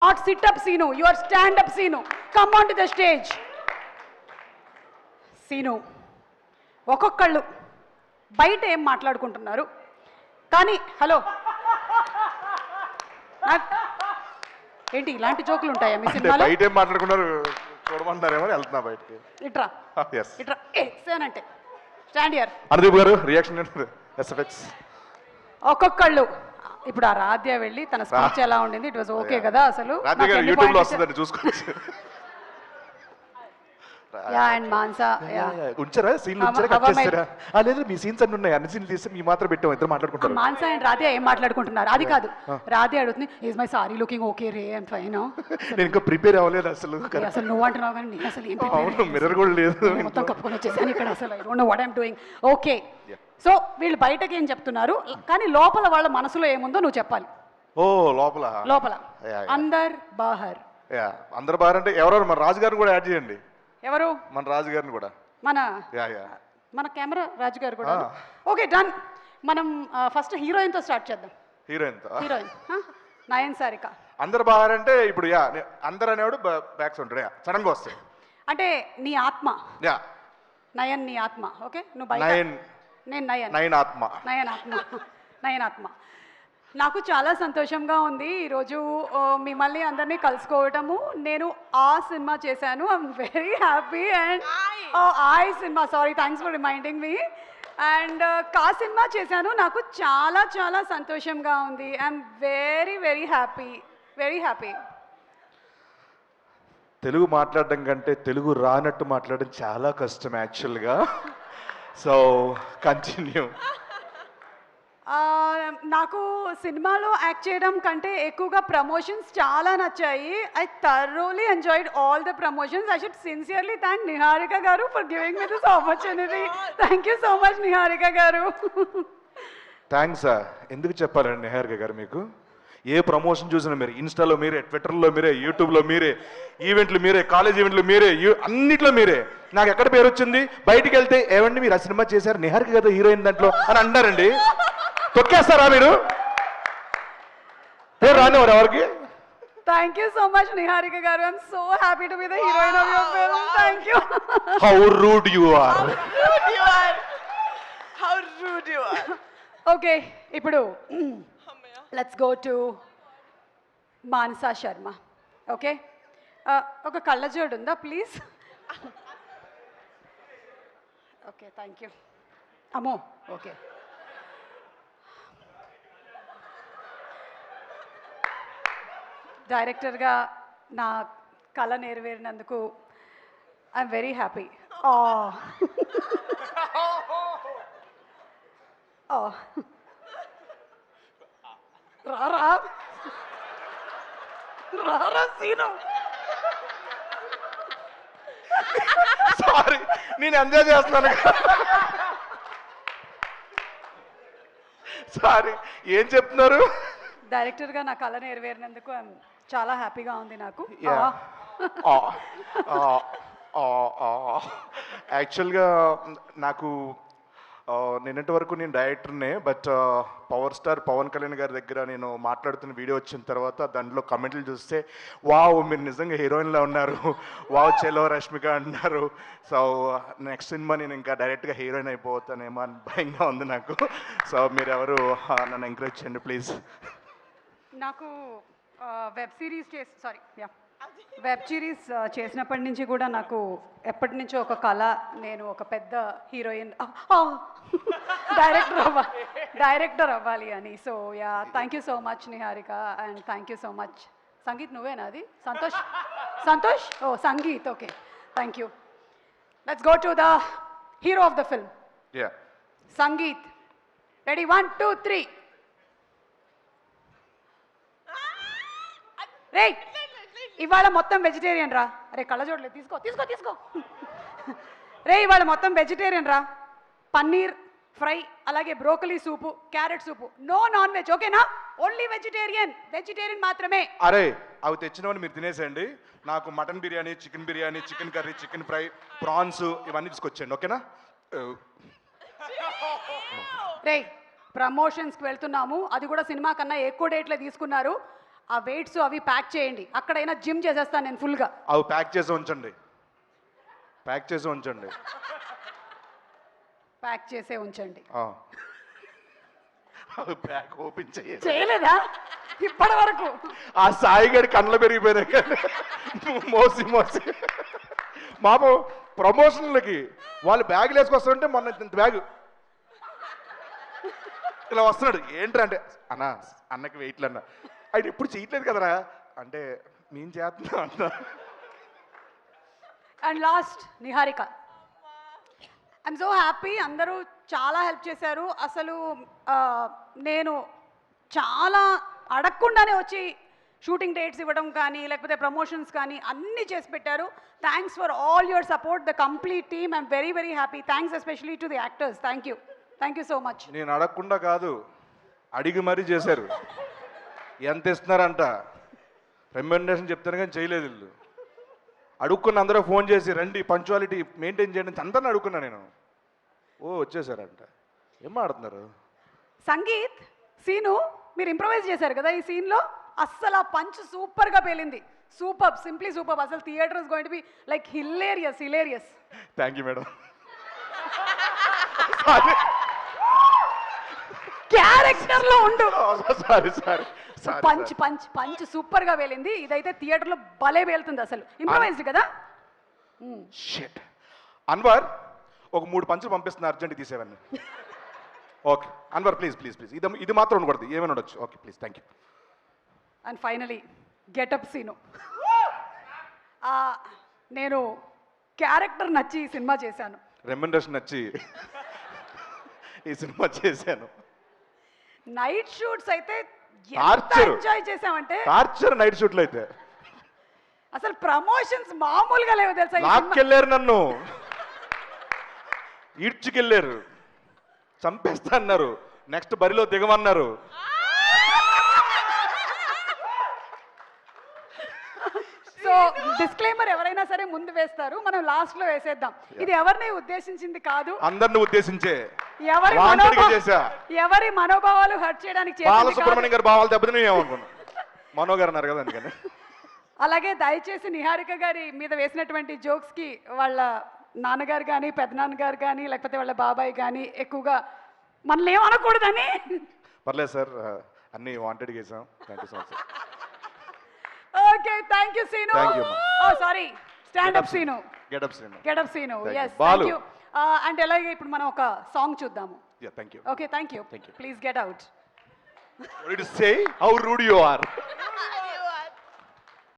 Not sit up Sinu, you are stand up Sinu. Come on to the stage. Sinu, ఒక్కొక్కళ్ళు బయట ఏం మాట్లాడుకుంటున్నారు కానీ హలో ఏంటి ఇలాంటి జోకులు ఉంటాయా మీ సినిమాలో? బయట ఏం మాట్లాడుకున్నారు చూడమంటారేమో వెళ్తున్నా బయటకి. ఇట్రా ఇట్రా సేనంటే స్టాండ్ హియర్. అనుదీప్ గారు రియాక్షన్ ఎస్ఎఫ్ఎక్స్. ఒక్కొక్కళ్ళు ఇప్పుడు ఆ రాధ్య వెళ్ళి తన స్పీచ్ ఎలా ఉండింది, ఇట్ వాజ్ ఓకే కదా? అసలు యూట్యూబ్ లో వస్తుందండి చూసుకోవచ్చు. అండ్ మాన్సా ఉంచారా సీన్లు లేదు మీ సీన్స్ అన్ని ఉన్నాయి, అన్ని సీన్లు తీస్తే మీ మాత్రం పెట్టాం, ఇద్దరు మాట్లాడుకుంటారు. మాన్సా అండ్ రాధ్య ఏం మాట్లాడుకుంటున్నారు అది కాదు. రాధ్య అడుగుతుంది is my sorry looking okay ray I'm fine. నేను ఇంకా ప్రిపేర్ అవ్వలేదు అసలు. అసలు నువ్వు అంటున్నావు కానీ నేను అసలు ఏం మిర్రర్ కూడా లేదు, మొత్తం కప్పుకొని వచ్చేసాను ఇక్కడ. అసలు I don't know what I'm doing. Okay, so వీళ్ళు బయటకి ఏం చెప్తున్నారు కానీ లోపల వాళ్ళ మనసులో ఏముందో నువ్వు చెప్పాలి. ఓ లోపల లోపల అందర్ బాహర్. అందరు బాహర్ అంటే ఎవరెవరు? మన రాజు గారిని కూడా యాడ్ చేయండి. ఎవరు? మన రాజు గారిని కూడా, మన కెమెరా రాజు గారు కూడా. Okay done. మనం ఫస్ట్ హీరోయిన్ తో స్టార్ట్ చేద్దాం. హీరోయిన్ నయన్ సారిక. అందరు బాహర్ అంటే ఇప్పుడు అందరు అనేవాడు బ్యాక్ సౌండ్ సడన్ గా వస్తాయి అంటే నీ ఆత్మ. నయన్ నీ ఆత్మ. ఓకే నువ్వు బయట, నేను నయన్ ఆత్మ. నయన్ ఆత్మ. నాకు చాలా సంతోషంగా ఉంది ఈరోజు మిమ్మల్ని అందరినీ కలుసుకోవటము. నేను ఆ సినిమా చేశాను, I'm very happy. And cinema, sorry thanks for reminding me. And కా సినిమా చేశాను, నాకు చాలా చాలా సంతోషంగా ఉంది. I'm very very happy, very happy. Telugu మాట్లాడడం కంటే తెలుగు రానట్టు మాట్లాడడం చాలా కష్టం యాక్చువల్గా. So continue. నాకు సినిమాలో యాక్ట్ చేయడం కంటే ఎక్కువగా ప్రమోషన్స్ చాలా నచ్చాయి. I thoroughly enjoyed all the promotions. I should sincerely thank Niharika గారు for giving me this opportunity. Thank you so much Niharika గారు. థ్యాంక్స్. ఎందుకు చెప్పాలండి నిహారిక గారు, మీకు ఏ ప్రమోషన్ చూసినా మీరే, ఇన్స్టాలో మీరే, ట్విట్టర్లో మీరే, యూట్యూబ్లో మీరే, ఈవెంట్లు మీరే, కాలేజ్ ఈవెంట్లు మీరే, అన్నిట్లో మీరే. నాకు ఎక్కడ పేరు వచ్చింది, బయటికి వెళ్తే ఏమండి మీరు ఆ సినిమా చేశారు, నిహారిక కదా హీరోయిన్ దాంట్లో అని అన్నారండి. తొక్కేస్తారా మీరు? పేరు రానివారు ఎవరికి? Thank you so much Niharika garu. I'm so happy to be the heroine of your film. Thank you. How rude you are. How rude you are. Okay, ipudu let's go to Mansa Sharma. Okay, oka kallajodu unda please. Okay, thank you. Amo, okay. డైరెక్టర్గా నా కళ నెరవేరినందుకు I'm very happy. రారా scene. Sorry నేను enjoy చేస్తున్నాను. Sorry ఏం చెప్తున్నారు? డైరెక్టర్గా నా కళ నెరవేరినందుకు చాలా హ్యాపీగా ఉంది నాకు. యాక్చువల్గా నాకు నిన్నటి వరకు నేను డైరెక్టర్నే, but power star Pawan Kalyan గారి దగ్గర నేను మాట్లాడుతున్న వీడియో వచ్చిన తర్వాత దాంట్లో కమెంట్లు చూస్తే వావ్ మీరు నిజంగా హీరోయిన్లా ఉన్నారు, వావ్ చెలో రష్మిక అన్నారు. సో నెక్స్ట్ సినిమా నేను ఇంకా డైరెక్ట్గా హీరోయిన్ అయిపోతానేమో అని భయంగా ఉంది నాకు. సో మీరు ఎవరు నన్ను ఎంకరేజ్ చేయండి ప్లీజ్. నాకు వెబ్ సిరీస్ చేసినప్పటి నుంచి కూడా నాకు ఎప్పటి నుంచో ఒక కళ, నేను ఒక పెద్ద హీరోయిన్ డైరెక్టర్ అవ్వాలి అని. So yeah thank you so much Niharika and thank you so much. Sangeet నువ్వేనా అది? సంతోష్ ఓ Sangeet. Okay thank you. Let's go to the hero of the film Sangeet. Ready 1 2 3. రే ఇవాళ మొత్తం వెజిటేరియన్ రా. అరే కళ్ళజోడలేదు, తీసుకో తీసుకో తీసుకో. రే ఇవాళ మొత్తం వెజిటేరియన్ రా. పన్నీర్ ఫ్రై, అలాగే బ్రోకలీ సూపు, క్యారెట్ సూపు, నో నాన్ వెజ్. ఓకేనా? ఓన్లీ వెజిటేరియన్ మాత్రమే. అరే అవి తెచ్చినవని మీరు తినేసేయండి. నాకు mutton biryani, chicken biryani, chicken curry, chicken fry, prawns ఇవన్నీ తీసుకొచ్చేయండి. ఓకేనా? రే ప్రమోషన్స్కి వెళ్తున్నాము, అది కూడా సినిమా కన్నా ఎక్కువ డేట్లే తీసుకున్నారు. ఆ వెయిట్స్ అవి ప్యాక్ చేయండి. అక్కడైనా జిమ్ చేసేస్తాను నేను ఫుల్గా. అవి ప్యాక్ చేసి ఉంచండి, ప్యాక్ చేసి ఉంచండి. ప్యాక్ చేసే ఉంచండి. అవి ప్యాక్ ఓపెన్ చేయాలి. చేయలేదా ఇప్పటి వరకు? ఆ సాయిగడి కళ్ళ పెరిగిపోయినాయి మోసి మోసి. మాపు ప్రమోషన్లకి వాళ్ళు బ్యాగులు వేసుకొస్తుంటే మొన్న ఇంత బ్యాగ్ ఇలా వస్తున్నాడు. ఏంటంటే అన్నకి వెయిట్లు అన్న, ఆయన ఎప్పుడు చేయట్లేదు కదరా అంటే నేను చేస్తున్నా అన్న. And last Niharika. I'm so happy, అందరూ చాలా హెల్ప్ చేశారు. అసలు నేను చాలా అడగకుండానే వచ్చి షూటింగ్ డేట్స్ ఇవ్వడం కానీ లేకపోతే ప్రమోషన్స్ కానీ అన్నీ చేసి పెట్టారు. Thanks for all your support, the complete team. I'm very very happy. Thanks especially to the actors. Thank you so much. నేను అడగకుండా కాదు, అడిగి మరీ చేశారు. ఎంత ఇస్తున్నారంట రెమ్యునరేషన్ చెప్తాను కానీ చేయలేదు వీళ్ళు. అడుక్కున్న అందరూ ఫోన్ చేసి రండి పంచువాలిటీ మెయింటైన్ చేయండి అందరిని అడుక్కున్నా నేను. వచ్చేసారంట. ఏం ఆడుతున్నారు? సంగీత్, సీను మీరు ఇంప్రవైజ్ చేశారు కదా ఈ సీన్లో, అస్సలు ఆ పంచ్ సూపర్గా పేలింది. Super, simply super. అసలు theatre is going to be like hilarious. Thank you madam. క్యారెక్టర్లో ఉండు. సారీ పంచ్ సూపర్ గా వేలింది. ఇదైతే థియేటర్ లో భలే వేలుతుంది. అసలు ఇంప్రవైజ్డ్ కదా. షిట్. అన్వర్ ఒక 3 పంచులు పంపిస్తున్నా, అర్జెంట్ తీసేవన్నీ. Okay Anwar please please please, ఇది మాత్రం ఉండకూడదు, ఏమైనా ఉండొచ్చు. Okay please, thank you. And finally getup Seenu. నేను క్యారెక్టర్ నచ్చి ఈ సినిమా చేశాను, రెమ్యునరేషన్ నచ్చి ఈ సినిమా చేశాను. నైట్ షూట్స్ అయితే టార్చర్ ఎంజాయ్ చేసామంటే టార్చర్. నైట్ షూట్లు అయితే అసలు ప్రమోషన్స్ మామూలుగా లేవు తెలుసా. లాక్కెళ్ళారు, నన్ను ఈడ్చుకెళ్ళారు, చంపేస్తా అన్నారు, నెక్స్ట్ బరిలో దిగమన్నారు. సో డిస్క్లైమర్ ఎవరైనా సరే ముందు వేస్తారు, మనం లాస్ట్ లో వేసేద్దాం. ఇది ఎవరిని ఉద్దేశించింది కాదు, అందరిని ఉద్దేశించే ఎవరి మనోభావాలు హర్ట్ చేయడానికి. బాలసుబ్రహ్మణ్యం గారి భావాలు దెబ్బతిని ఏమనుకున్నా, మనో గారు అన్నారు కదా అందుకని. అలాగే దయచేసి నిహారిక గారి మీద వేసినటువంటి జోక్స్ కి వాళ్ళ నాన్నగారు కానీ పెద్దనాన్నగారు కానీ లేకపోతే వాళ్ళ బాబాయ్ కానీ ఎక్కువగా మనల్ని ఏమనకూడదని. పర్లేదు సార్, అన్ని వాంటెడ్ చేసాం. Thank you so much. Okay thank you Seenu. Sorry stand up Seenu, get up Seenu. yes thank you. And అలాగే ఇప్పుడు మనం ఒక సాంగ్ చూద్దాము. Thank you. Okay thank you. Please get out. What did you say? How rude you are.